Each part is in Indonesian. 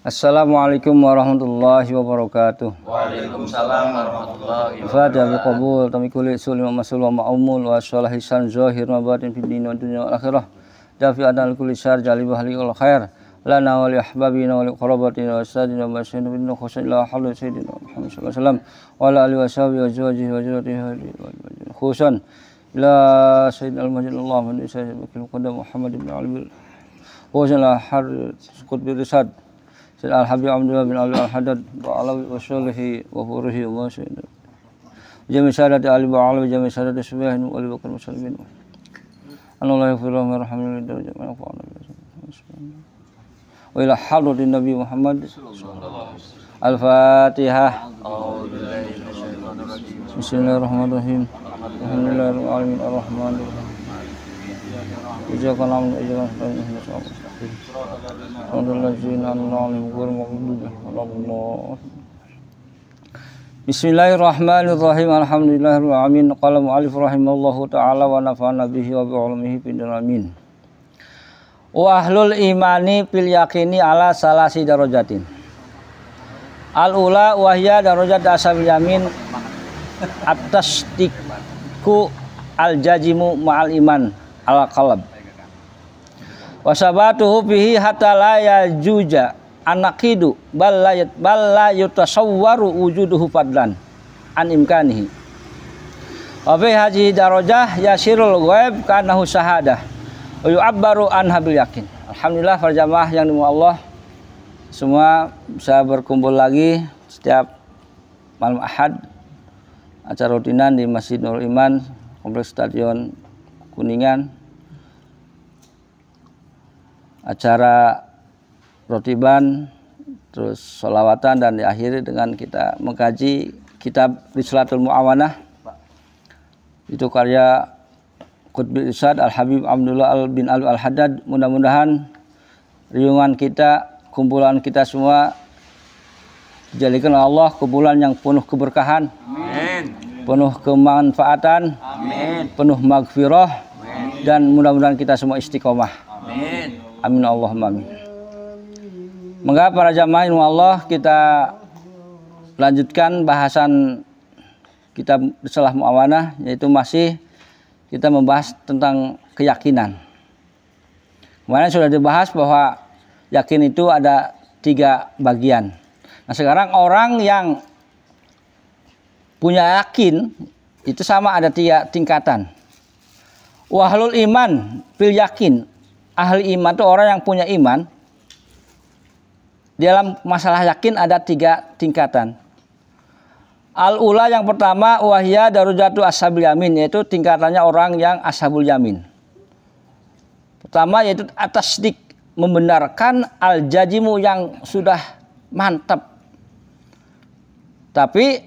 Assalamualaikum warahmatullahi wabarakatuh. Waalaikumsalam warahmatullahi Fatiha wabarakatuh. biqabul tamikul sulim wa masul wa ma'umul wa sholahisan zahir wa batin fid din wa dunya wal akhirah. Dafi adal kulli syar jalib ahli wal khair. Lana wa li ahbabina wa li qarabatina wa sadina wa basyina bin khusyid la halu sayyidina Muhammad sallallahu alaihi wasallam wa ala alihi wa sahbihi wa zawjihi wa zurriyyatihi khususan ila sayyidina al-majid Allah wa sayyidina qadam Muhammad ibn Ali wa jalla har qutbi risad Sayyid al-Habib Abdullah bin Ali al-Haddad wa alawi wa syalihi wa furihi wa sayyidina jami syahadat Ali wa alawi jami syahadat subahin wa Ali bakar muslimin Allah yaghfirullah wa rahmatullahi wa wa ila hadratin Nabi Muhammad Al-Fatihah. Bismillahirrahmanirrahim. Alhamdulillahirrahmanirrahim. Ar-Rahmanirrahim. Ijakan amin ijakan Bismillahirrahmanirrahim. Alhamdulillahirrahmanirrahim. Qala mu'alif rahimallahu ta'ala wa nafa'ana bihi wa bi'ulumihi bidin amin. Wa ahlul imani fil yakini ala salasi darajatin. Al-ula wahya darajat ashabil yamin at-tasdiqu al-jazimu ma'al iman ala qalb. Wa sabatuhu bihi hatta la yajuja anaqidu bal la yutasawwaru wujuduhu fadlan an imkanihi. Wa fi hadhihi darajah yasirul ghaib kanahu syahadah wa yu'abbaru anha bil yakin. Alhamdulillah para jamaah yang dimuliakan Allah, semua bisa berkumpul lagi setiap malam Ahad acara rutinan di Masjid Nurul Iman, Kompleks Stadion Kuningan. Acara rotiban, terus sholawatan, dan diakhiri dengan kita mengkaji kitab Rislatul Mu'awanah. Itu karya Qutbi Irsyad Al-Habib Abdullah bin Ali al-Haddad. Mudah-mudahan riungan kita, kumpulan kita semua dijadikan oleh Allah kumpulan yang penuh keberkahan, amin, penuh kemanfaatan, amin, penuh maghfirah, amin, dan mudah-mudahan kita semua istiqomah, amin. Amin Allahumma amin. Mengapa para jamaah Allah, kita lanjutkan bahasan kitab Risalah Mu'awanah, yaitu masih kita membahas tentang keyakinan. Kemarin sudah dibahas bahwa yakin itu ada 3 bagian. Nah sekarang orang yang punya yakin itu sama ada 3 tingkatan. Wahlul iman fil yakin. Ahli iman itu orang yang punya iman. Dalam masalah yakin ada 3 tingkatan. Al-ula yang pertama wahya darajatu ashabil yamin, yaitu tingkatannya orang yang ashabul yamin. Pertama yaitu atasdik, membenarkan al-jazimu yang sudah mantap. Tapi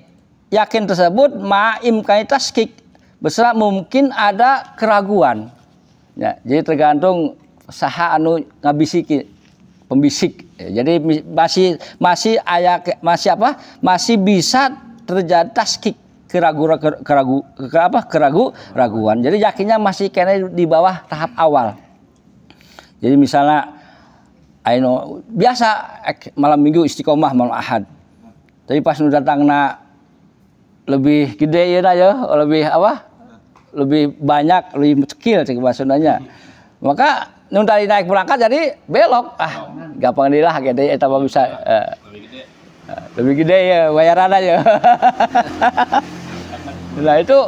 yakin tersebut ma'imkani taskik, beserta mungkin ada keraguan. Ya, jadi tergantung saha anu ngabisiki pembisik. Ya, jadi masih bisa terjadi taskik, keraguan. Jadi yakinnya masih kena di bawah tahap awal. Jadi misalnya biasa malam minggu istiqomah malam Ahad. Tapi pas nu datangna lebih gede ya, lebih banyak, lebih skill cek bahasanya. Maka nun tadi naik berangkat jadi belok. Gampang dilah gede eta bisa lebih gede ya bayaran aja. Nah itu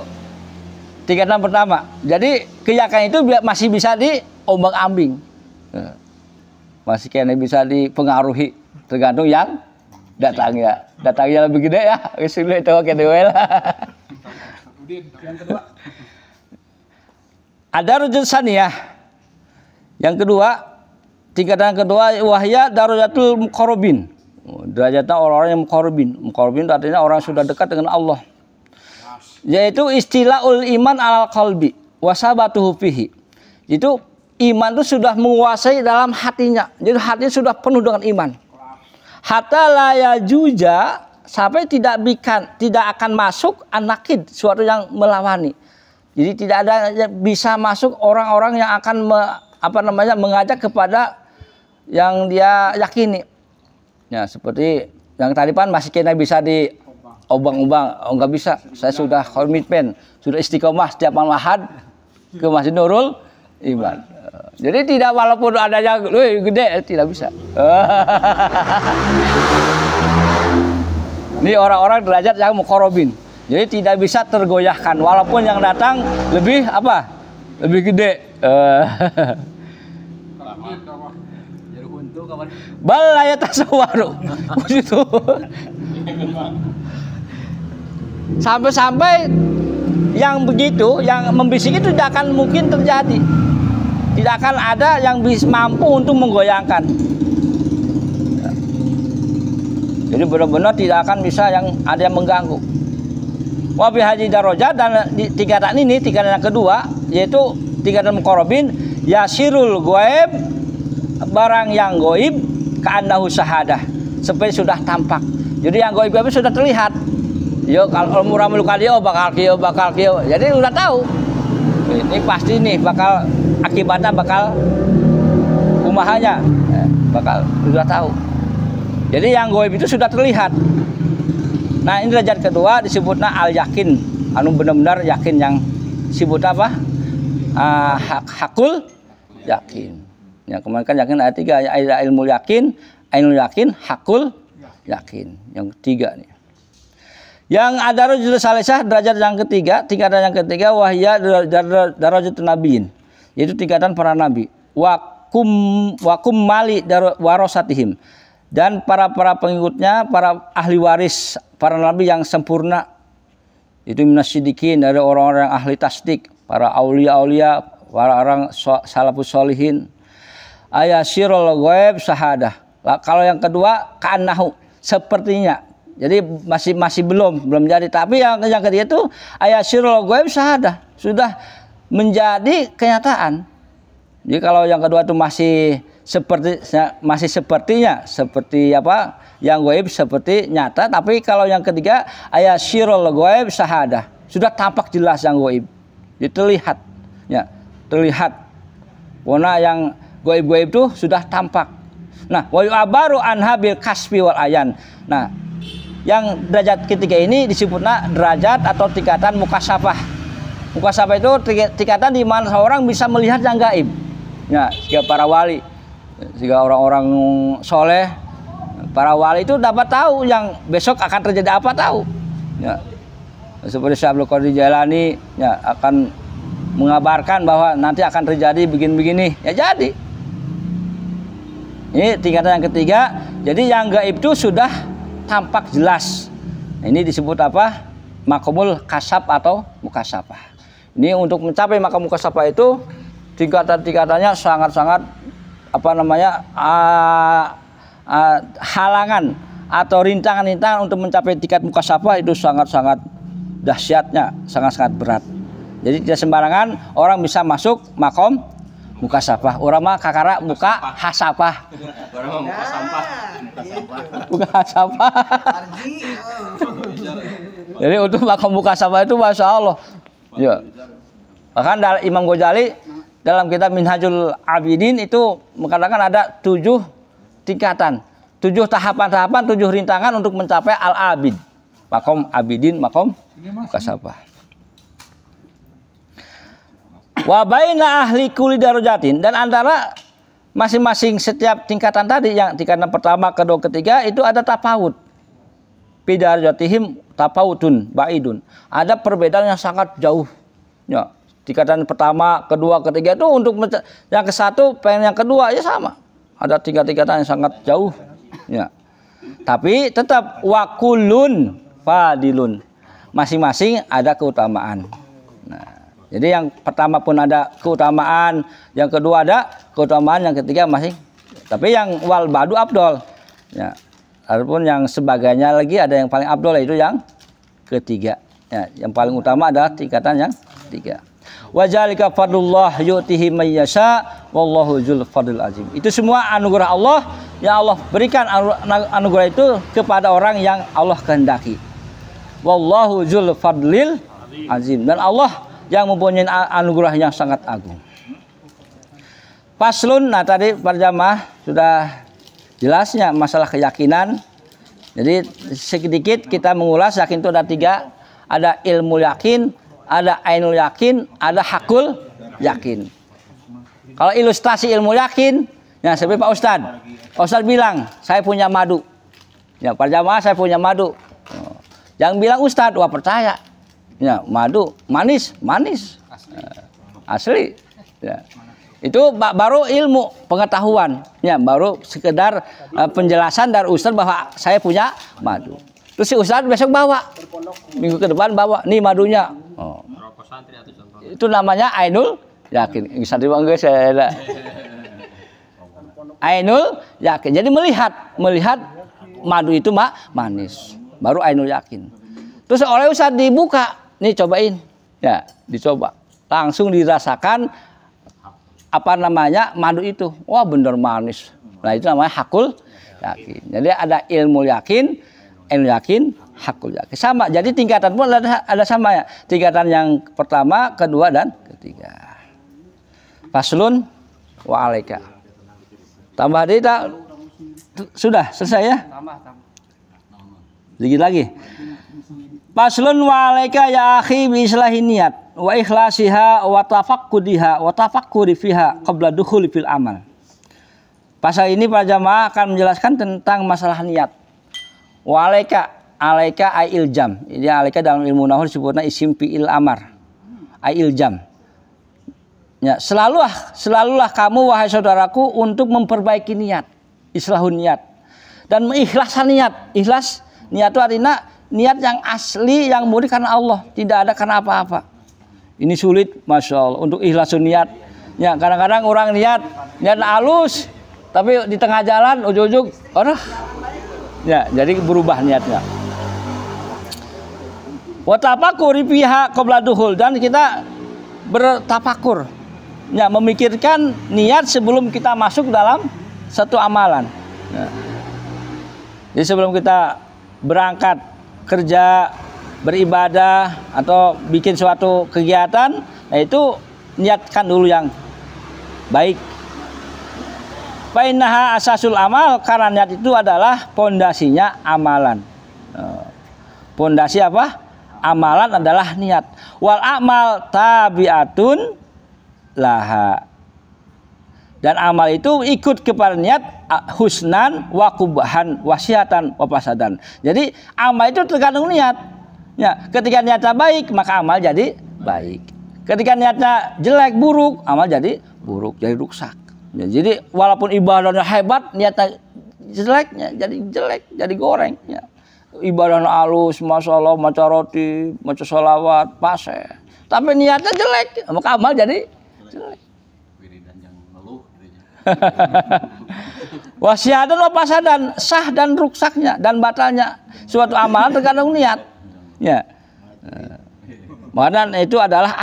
tingkatan pertama. Jadi keyakinan itu masih bisa diombang-ambing. Masih kena bisa dipengaruhi, tergantung yang datangnya. Datangnya lebih gede ya, sulit itu kedua lah. Yang kedua ada rujud saniyah. Yang kedua, tingkatan kedua wahya darajatul muqarrabin. Derajatnya orang-orang yang muqarrabin. Muqarrabin artinya orang yang sudah dekat dengan Allah. Yaitu istilahul iman alal qalbi wasabatuhu fihi. Itu iman itu sudah menguasai dalam hatinya. Jadi hatinya sudah penuh dengan iman. Hatta la yajuja, sampai tidak akan masuk anakid, suatu yang melawani. Jadi tidak ada bisa masuk orang-orang yang akan mengajak kepada yang dia yakini. Ya, seperti yang tadi pan masih kena bisa di obang-obang. Oh, nggak bisa. Saya sudah komitmen, sudah istiqomah setiap malam Ahad ke Masjid Nurul Iman. Jadi tidak walaupun ada yang gede tidak bisa. Ini orang-orang derajat yang muqarrabin. Jadi tidak bisa tergoyahkan walaupun yang datang lebih apa? Lebih gede. Bal la yatasawwaru. Begitu. Sampai-sampai yang begitu, yang membisik itu tidak akan mungkin terjadi. Tidak akan ada yang bisa mampu untuk menggoyangkan. Jadi benar-benar tidak akan bisa yang ada yang mengganggu. Wa bi hadhihi darajat, dan di tingkatan ini, tingkatan yang kedua yaitu tingkatan muqarrabin, yasirul ghaib, barang yang gaib ka'annahu syahadah, seperti sudah tampak. Jadi yang gaib itu sudah terlihat. Yo kalau muramul kaliyo bakal kiyo. Jadi udah tahu. Ini pasti nih bakal akibatnya bakal kumahanya. Bakal sudah tahu. Jadi yang gaib itu sudah terlihat. Nah, ini derajat kedua disebutnya al-yakin. Anu benar-benar yakin, yang disebut apa? Hakul yakin. Ya, kemarin kan yakin ada 3, ada ilmu yakin, ainul yakin, hakul yakin. Yang ketiga nih. Yang ada darajat salisah, derajat yang ketiga, tingkatan yang ketiga wahya darajatun nabiyyin. Yaitu tingkatan para nabi. Wa kum mali warasatihim. Dan para pengikutnya, para ahli waris para nabi yang sempurna. Itu minasyidikin, dari orang-orang yang ahli tasdik, para aulia-aulia, para orang salafus sholihin. Ayasirul ghaib syahadah. Kalau yang kedua ka'annahu, sepertinya. Jadi masih belum jadi. Tapi yang ketiga itu ayasirul ghaib syahadah, sudah menjadi kenyataan. Jadi kalau yang kedua itu masih sepertinya, seperti apa? Yang gaib seperti nyata. Tapi kalau yang ketiga ayasirul ghaib syahadah, sudah tampak jelas yang gaib. Jadi terlihat, ya, terlihat. Warna yang gaib-gaib itu sudah tampak. Nah, wa yu'abaru anha bil kasfi wal ayan. Nah, yang derajat ketiga ini disebutnya derajat atau tingkatan mukasyafah. Mukasyafah itu tingkatan di mana seorang bisa melihat yang gaib. Ya, jika para wali, jika orang-orang soleh, para wali itu dapat tahu yang besok akan terjadi apa, tahu. Ya. Seperti Syekh Abdul Qadir Jailani, ya, akan mengabarkan bahwa nanti akan terjadi begini-begini, ya jadi. Ini tingkatan yang ketiga. Jadi yang gaib itu sudah tampak jelas. Ini disebut apa? Makomul kasab atau mukasyafah. Ini untuk mencapai makam mukasyafah itu tingkatan-tingkatannya sangat-sangat apa namanya? Halangan atau rintangan-rintangan untuk mencapai tingkat mukasyafah itu sangat-sangat dahsyatnya, sangat-sangat berat. Jadi tidak sembarangan orang bisa masuk makom mukasyafah. Orang mah kakara muka hasafah. Orang mah muka sampah. Muka hasafah. Jadi untuk makom mukasyafah itu masya Allah. Ya. Bahkan Imam Ghazali dalam kitab Minhajul Abidin itu mengatakan ada 7 tingkatan, 7 tahapan-tahapan, 7 rintangan untuk mencapai al-abid. Makom abidin, makom mukasyafah. Wa baina ahli kulli darajatin, dan antara masing-masing setiap tingkatan tadi, yang tingkatan pertama, kedua, ketiga itu ada tafawud. Fi darajatihim tafawudun baidun. Ada perbedaan yang sangat jauh. Ya, tingkatan pertama, kedua, ketiga itu untuk yang ke satu pengen yang kedua ya sama. Ada tingkatan yang sangat jauh. Ya. Tapi tetap wakulun fadilun. Masing-masing ada keutamaan. Nah, jadi yang pertama pun ada keutamaan, yang kedua ada keutamaan, yang ketiga masih. Tapi yang wal badu abdol. Ya. Adapun yang sebagainya lagi ada yang paling abdol, yaitu yang ketiga. Ya, yang paling utama adalah tingkatan yang ketiga. Wa zalika fadlullah yu'tihi may yasha wallahu dzul fadlil azim. Itu semua anugerah Allah yang Allah berikan, anugerah itu kepada orang yang Allah kehendaki. Wallahu dzul fadlil azim. Dan Allah yang mempunyai anugerah yang sangat agung. Faslun, nah tadi para jamaah sudah Jelasnya masalah keyakinan. Jadi sedikit kita mengulas yakin itu ada 3. Ada ilmu yakin, ada ainul yakin, ada hakul yakin. Kalau ilustrasi ilmu yakin, ya seperti Pak Ustadz. Pak Ustadz bilang, saya punya madu. Ya, para jamaah saya punya madu. Yang bilang Ustadz, wah percaya. Ya, madu manis, manis. Asli. Ya. Itu baru ilmu pengetahuan, ya baru sekedar penjelasan dari Ustadz bahwa saya punya madu. Terus si Ustadz besok bawa, minggu ke depan bawa, nih madunya. Oh. Itu namanya ainul yakin. Ainul yakin. Jadi melihat madu itu manis, baru ainul yakin. Terus oleh Ustadz dibuka, nih cobain, ya dicoba, langsung dirasakan. Apa namanya madu itu? Wah bener manis. Nah itu namanya hakul yakin. Jadi ada ilmu yakin, ilmu yakin, hakul yakin. Sama. Jadi tingkatan pun ada sama ya. Tingkatan yang pertama, kedua dan ketiga. Faslun wa alaika. Tambah data. Sudah selesai ya? Tambah. Sedikit lagi. Faslun wa alaika ya akhi bi islahin niat. Wa ikhlasiha wa tafaqqudiha wa tafakkuri fiha qabla dukhuli fil amal. Pasal ini para jamaah akan menjelaskan tentang masalah niat. Wa alaika ay iljam. Jadi alaika dalam ilmu nahwu disebutnya isim fi'il amar. Ay iljam. Ya, selalulah kamu wahai saudaraku untuk memperbaiki niat, islahun niat dan mengikhlaskan niat. Ikhlas niat itu artinya niat yang asli, yang murni karena Allah, tidak ada karena apa-apa. Ini sulit, masya Allah, untuk ikhlasun niat. Ya, kadang-kadang orang niat halus, tapi di tengah jalan ujug-ujug, ya, jadi berubah niatnya. Wa tafakur fiha qabla dukhul, dan kita bertafakur, ya, memikirkan niat sebelum kita masuk dalam satu amalan. Ya. Jadi sebelum kita berangkat kerja, beribadah atau bikin suatu kegiatan, nah itu niatkan dulu yang baik. Fa innaha asasul amal, karena niat itu adalah pondasinya amalan. Pondasi apa? Amalan adalah niat. Wal amal tabiatun laha. Dan amal itu ikut kepada niat, husnan wa kubahan wasiatan wa fasadan. Jadi amal itu tergantung niat. Ya, ketika niatnya baik maka amal jadi baik. Ketika niatnya jelek, buruk, amal jadi buruk, jadi rusak. Ya, jadi walaupun ibadahnya hebat, niatnya jeleknya jadi jelek, jadi goreng. Ya. Ibadahnya halus, masya Allah, maca roti, maca sholawat, paseh. Tapi niatnya jelek, maka amal jadi jelek. Wasiatan wa fasadan, sah dan ruksaknya dan batalnya suatu amalan tergantung niat. Ya, makanya itu adalah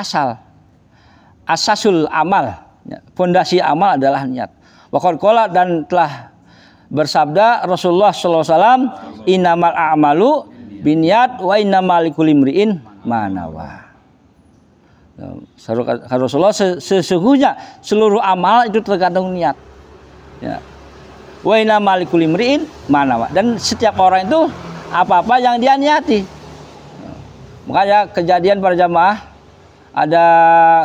asasul amal. Ya. Fondasi amal adalah niat. Waqad qala, dan telah bersabda Rasulullah SAW, innamal a'malu binniyat wa innamal likulli imri'in ma nawa. Rasulullah, sesungguhnya seluruh amal itu tergantung niat. Ya. Wa innamal likulli imri'in ma nawa. Dan setiap orang itu apa-apa yang dia niati. Makanya kejadian para jamaah, ada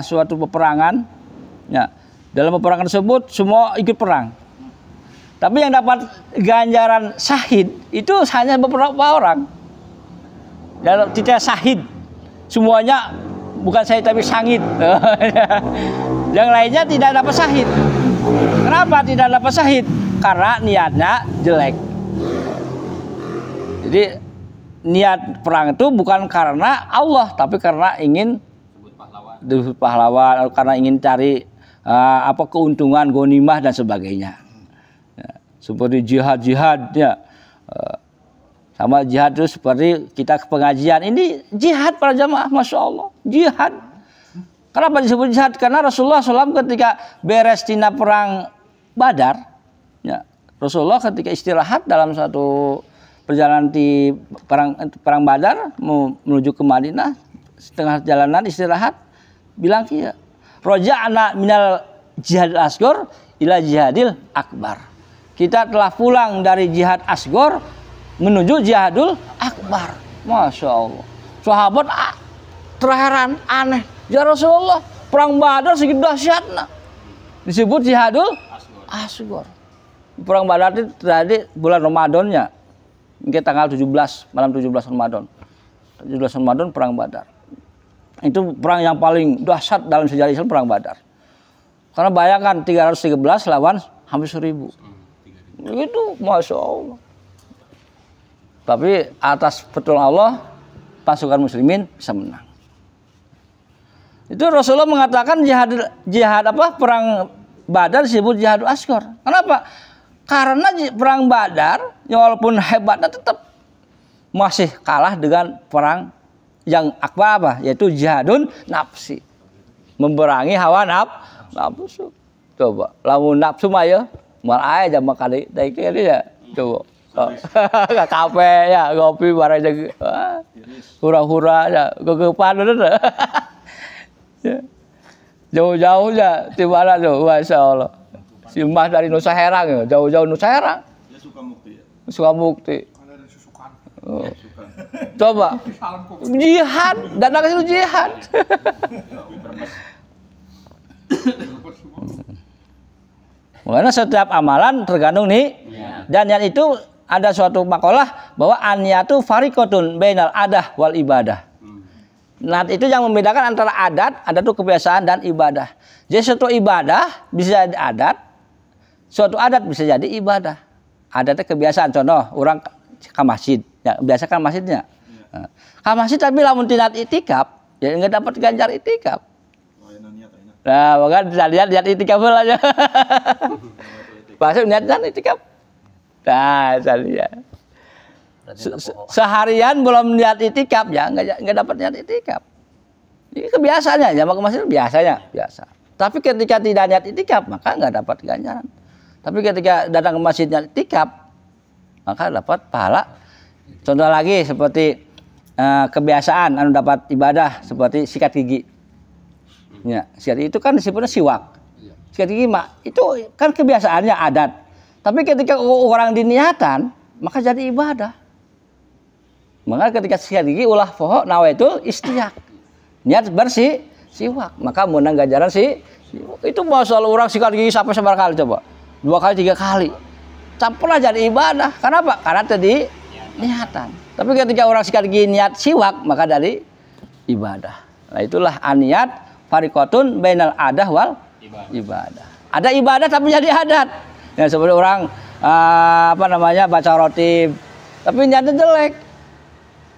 suatu peperangan, ya, dalam peperangan tersebut semua ikut perang. Tapi yang dapat ganjaran syahid itu hanya beberapa orang. Dalam tidak syahid, semuanya bukan syahid tapi sangit. Yang lainnya tidak dapat syahid. Kenapa tidak dapat syahid? Karena niatnya jelek. Jadi niat perang itu bukan karena Allah, tapi karena ingin disebut pahlawan, karena ingin cari keuntungan, ghanimah dan sebagainya. Ya, seperti jihad ya. Sama jihad itu seperti kita ke pengajian, ini jihad para jamaah, masya Allah, jihad. Kenapa disebut jihad? Karena Rasulullah SAW ketika beres tina perang Badar, ya, Rasulullah ketika istirahat dalam satu perjalanan di perang Badar menuju ke Madinah, setengah jalanan istirahat, bilang roja'na minal jihadil asghar ila jihadil akbar. kita telah pulang dari jihad asgor menuju jihadul akbar. Masya Allah. Sahabat terheran, aneh. Ya Rasulullah, perang Badar segitu dahsyatna. Disebut jihadul asgor. Perang Badar itu terjadi bulan Ramadannya. Mungkin tanggal 17, malam 17 Ramadan. 17 Ramadan perang Badar. Itu perang yang paling dahsyat dalam sejarah Islam, perang Badar. Karena bayangkan 313 lawan hampir 1000. Itu Masya Allah. Tapi atas pertolongan Allah, pasukan muslimin bisa menang. Itu Rasulullah mengatakan jihad perang Badar disebut jihadul asghar. Kenapa? Karena perang Badar yang walaupun hebatnya tetap masih kalah dengan perang yang akbar yaitu jihadun nafsi. Memberangi hawa nafsu. Coba, lamun nafsu mah ya, mal aya jam kali teh ya. Coba. Ke kafe ya, ngopi bareng jeung hura-hura ya, gegepan bener. Jauh-jauh ya, di mana tuh, Masya Allah. Si Mas dari Nusa Herang ya, jauh-jauh Nusa Herang. Ya Sukamukti ya. Sukamukti. Oh. Coba, jihad, datang ke situ jihad. Makanya setiap amalan tergantung nih, dan yang itu ada suatu makalah bahwa an-niyatu fariqatun bainal adah wal ibadah. Nah itu yang membedakan antara adat itu kebiasaan dan ibadah. Jadi suatu ibadah bisa jadi adat, suatu adat bisa jadi ibadah. Adatnya kebiasaan, contoh orang ke masjid, ya, biasa kan masjidnya. Ke masjid tapi lamun tinat itikaf, ya nggak dapat ganjar itikaf. Nah, maka lihat itikaf aja. Masuk niatkan itikaf. Nah, saya lihat. Seharian belum niat itikaf ya nggak dapat niat itikaf. Ini kebiasaannya ya, ke masjid biasa. Tapi ketika tidak niat itikaf maka nggak dapat ganjaran. Tapi ketika datang ke masjid niat itikaf maka dapat pahala. Contoh lagi seperti kebiasaan dapat ibadah seperti sikat gigi. Ya, sikat gigi itu kan disebutnya siwak. Sikat gigi itu kan kebiasaannya adat. Tapi ketika orang diniatan maka jadi ibadah. Maka ketika sikat gigi ulah poho nawaitul istiyak. Niat bersih siwak, maka menang ganjaran itu masalah orang sikat gigi sampai seberapa kali coba? 2 kali 3 kali. Campurlah jadi ibadah. Kenapa? Karena tadi niatan. Tapi ketika orang sikat gigi niat siwak maka dari ibadah. Nah itulah aniat fariqatun bainal adah wal ibadah. Ada ibadah tapi jadi adat. Ya seperti orang baca roti tapi niatnya jelek.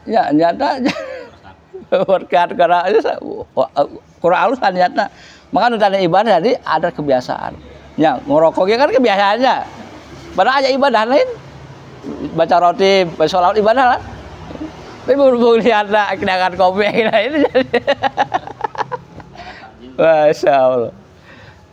Ya niatnya berkat karena kurang halus niatnya. Maka nutana ibadah jadi ada kebiasaan. Ya ngerokoknya kan kebiasaannya. Padahal aja ibadah lain. Baca roti, baca sholawat ibadah lah. Tapi berhubung niatnya kedangan kopi ini jadi. Masya Allah.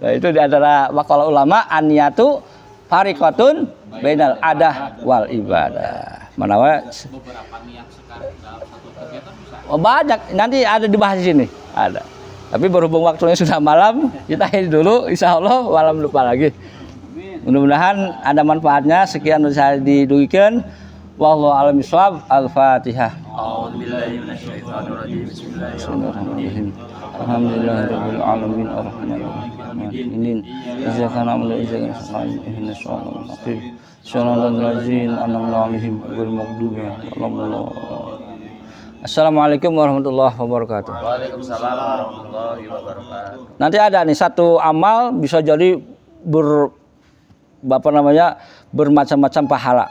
Nah, itu di antara makalah ulama an-niyatu fariqatun bainal adah wal ibadah. Manawa beberapa niat sekarang dalam satu kegiatan bisa. Oh, banyak, nanti ada dibahas di sini. Ada. Tapi berhubung waktunya sudah malam, kita akhiri dulu, insya Allah malam lupa lagi. Mudah-mudahan ada manfaatnya. Sekian saya didugikan. Wallahu a'lam bishawab. Al-Fatihah. A'udzubillahi minasyaitonir rajim. Bismillahirrahmanirrahim. Alhamdulillahirabbil alamin arrahmanirrahim. Iyyaka na'budu wa iyyaka nasta'in. Ihdinas siratal mustaqim. Shiratal ladzina an'amta 'alaihim ghairil maghdubi 'alaihim. Assalamualaikum warahmatullahi wabarakatuh. Waalaikumsalam warahmatullahi wabarakatuh. Nanti ada nih satu amal bisa jadi bermacam-macam pahala.